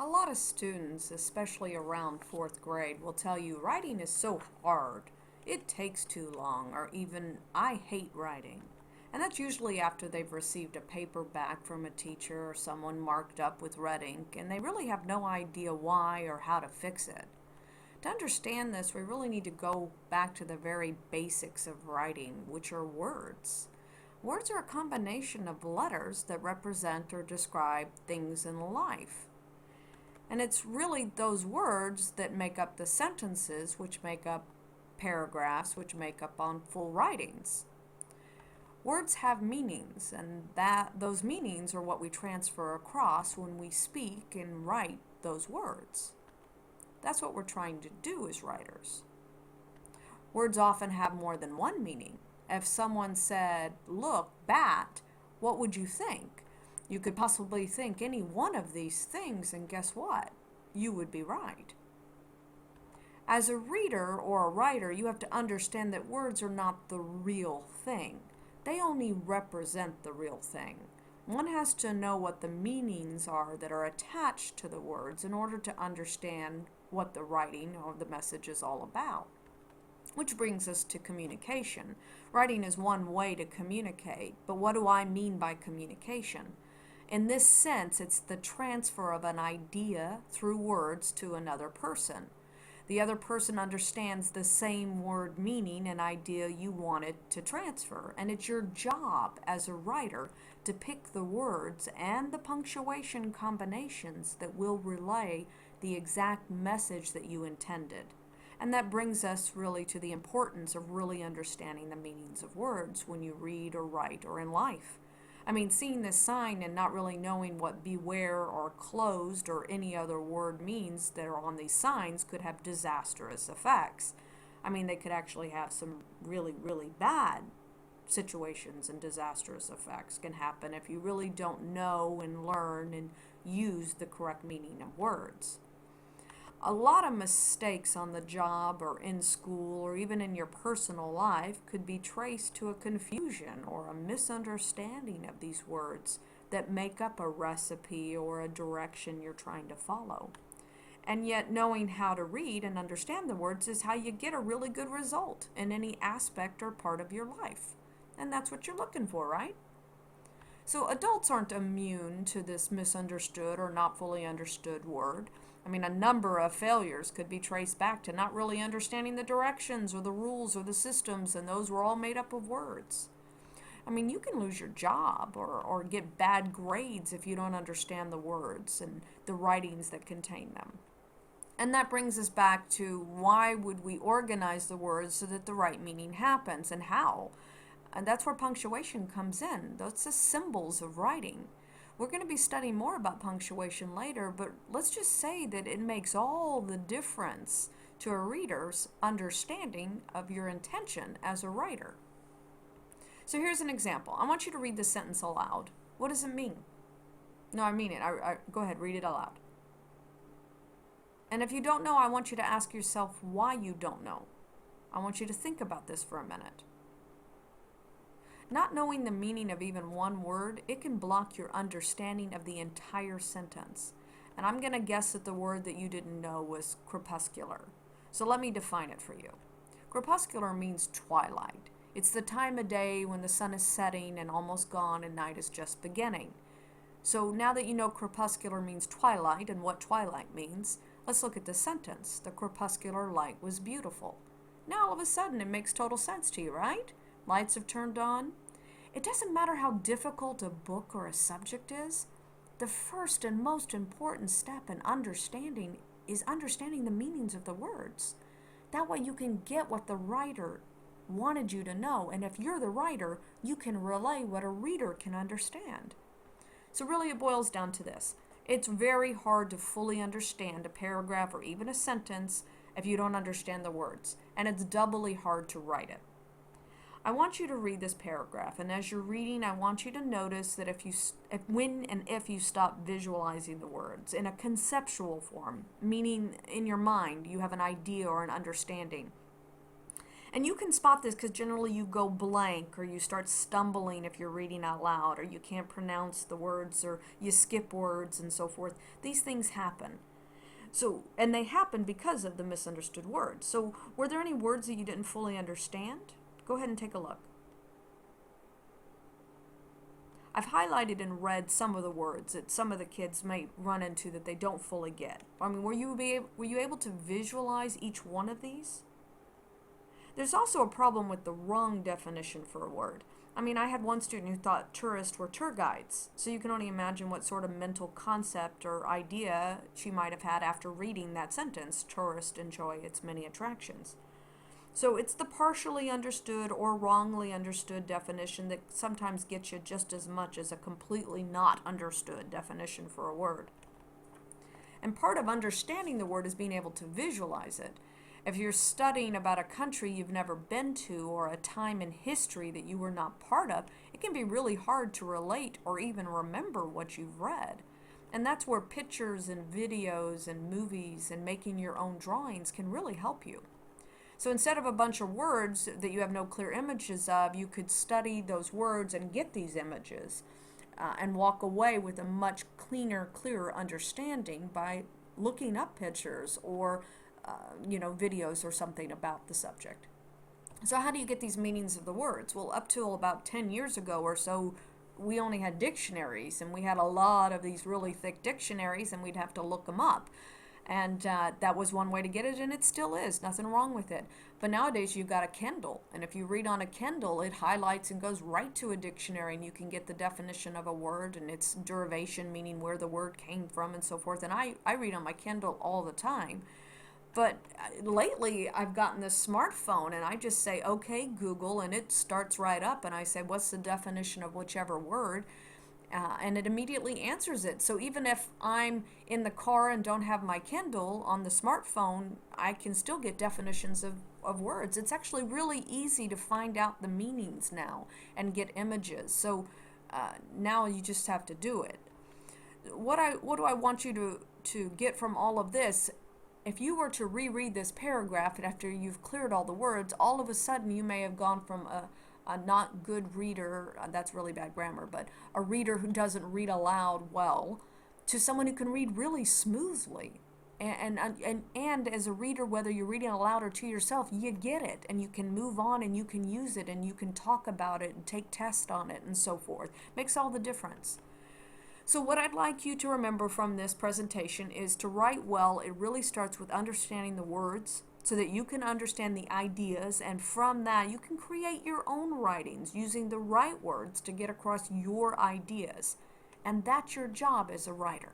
A lot of students, especially around fourth grade, will tell you writing is so hard, it takes too long, or even, I hate writing. And that's usually after they've received a paper back from a teacher or someone marked up with red ink, and they really have no idea why or how to fix it. To understand this, we really need to go back to the very basics of writing, which are words. Words are a combination of letters that represent or describe things in life. And it's really those words that make up the sentences, which make up paragraphs, which make up on full writings. Words have meanings, and those meanings are what we transfer across when we speak and write those words. That's what we're trying to do as writers. Words often have more than one meaning. If someone said, "Look, bat," what would you think? You could possibly think any one of these things, and guess what? You would be right. As a reader or a writer, you have to understand that words are not the real thing. They only represent the real thing. One has to know what the meanings are that are attached to the words in order to understand what the writing or the message is all about. Which brings us to communication. Writing is one way to communicate, but what do I mean by communication? In this sense, it's the transfer of an idea through words to another person. The other person understands the same word meaning and idea you want it to transfer, and it's your job as a writer to pick the words and the punctuation combinations that will relay the exact message that you intended. And that brings us really to the importance of really understanding the meanings of words when you read or write or in life. I mean, seeing this sign and not really knowing what beware or closed or any other word means that are on these signs could have disastrous effects. I mean, they could actually have some really, really bad situations, and disastrous effects can happen if you really don't know and learn and use the correct meaning of words. A lot of mistakes on the job or in school or even in your personal life could be traced to a confusion or a misunderstanding of these words that make up a recipe or a direction you're trying to follow. And yet, knowing how to read and understand the words is how you get a really good result in any aspect or part of your life. And that's what you're looking for, right? So adults aren't immune to this misunderstood or not fully understood word. I mean, a number of failures could be traced back to not really understanding the directions or the rules or the systems, and those were all made up of words. I mean, you can lose your job or get bad grades if you don't understand the words and the writings that contain them. And that brings us back to why would we organize the words so that the right meaning happens, and how? And that's where punctuation comes in. That's the symbols of writing. We're going to be studying more about punctuation later, but let's just say that it makes all the difference to a reader's understanding of your intention as a writer. So here's an example. I want you to read the sentence aloud. What does it mean? No, I mean it. Go ahead, read it aloud. And if you don't know, I want you to ask yourself why you don't know. I want you to think about this for a minute. Not knowing the meaning of even one word, it can block your understanding of the entire sentence. And I'm going to guess that the word that you didn't know was crepuscular. So let me define it for you. Crepuscular means twilight. It's the time of day when the sun is setting and almost gone and night is just beginning. So now that you know crepuscular means twilight and what twilight means, let's look at the sentence. The crepuscular light was beautiful. Now all of a sudden it makes total sense to you, right? Lights have turned on. It doesn't matter how difficult a book or a subject is. The first and most important step in understanding is understanding the meanings of the words. That way you can get what the writer wanted you to know, and if you're the writer, you can relay what a reader can understand. So really it boils down to this. It's very hard to fully understand a paragraph or even a sentence if you don't understand the words, and it's doubly hard to write it. I want you to read this paragraph, and as you're reading, I want you to notice that when and if you stop visualizing the words in a conceptual form, meaning in your mind you have an idea or an understanding, And you can spot this because generally you go blank or you start stumbling if you're reading out loud or you can't pronounce the words or you skip words and so forth. These things happen. So, and they happen because of the misunderstood words. So, were there any words that you didn't fully understand? Go ahead and take a look. I've highlighted in red some of the words that some of the kids may run into that they don't fully get. I mean, were you able to visualize each one of these? There's also a problem with the wrong definition for a word. I mean, I had one student who thought tourists were tour guides, so you can only imagine what sort of mental concept or idea she might have had after reading that sentence, tourists enjoy its many attractions. So it's the partially understood or wrongly understood definition that sometimes gets you just as much as a completely not understood definition for a word. And part of understanding the word is being able to visualize it. If you're studying about a country you've never been to or a time in history that you were not part of, it can be really hard to relate or even remember what you've read. And that's where pictures and videos and movies and making your own drawings can really help you. So instead of a bunch of words that you have no clear images of, you could study those words and get these images and walk away with a much cleaner, clearer understanding by looking up pictures or videos or something about the subject. So how do you get these meanings of the words? Well, up till about 10 years ago or so, we only had dictionaries, and we had a lot of these really thick dictionaries, and we'd have to look them up. And that was one way to get it, and it still is. Nothing wrong with it. But nowadays, you've got a Kindle, and if you read on a Kindle, it highlights and goes right to a dictionary, and you can get the definition of a word and its derivation, meaning where the word came from and so forth. And I read on my Kindle all the time. But lately, I've gotten this smartphone, and I just say, okay, Google, and it starts right up, and I say, what's the definition of whichever word? And it immediately answers it. So even if I'm in the car and don't have my Kindle on the smartphone, I can still get definitions of words. It's actually really easy to find out the meanings now and get images. So now you just have to do it. What do I want you to get from all of this? If you were to reread this paragraph and after you've cleared all the words, all of a sudden you may have gone from a not good reader, that's really bad grammar, but a reader who doesn't read aloud well, to someone who can read really smoothly. And as a reader, whether you're reading aloud or to yourself, you get it, and you can move on, and you can use it, and you can talk about it, and take tests on it, and so forth. Makes all the difference. So what I'd like you to remember from this presentation is to write well. It really starts with understanding the words so that you can understand the ideas, and from that you can create your own writings using the right words to get across your ideas. And that's your job as a writer.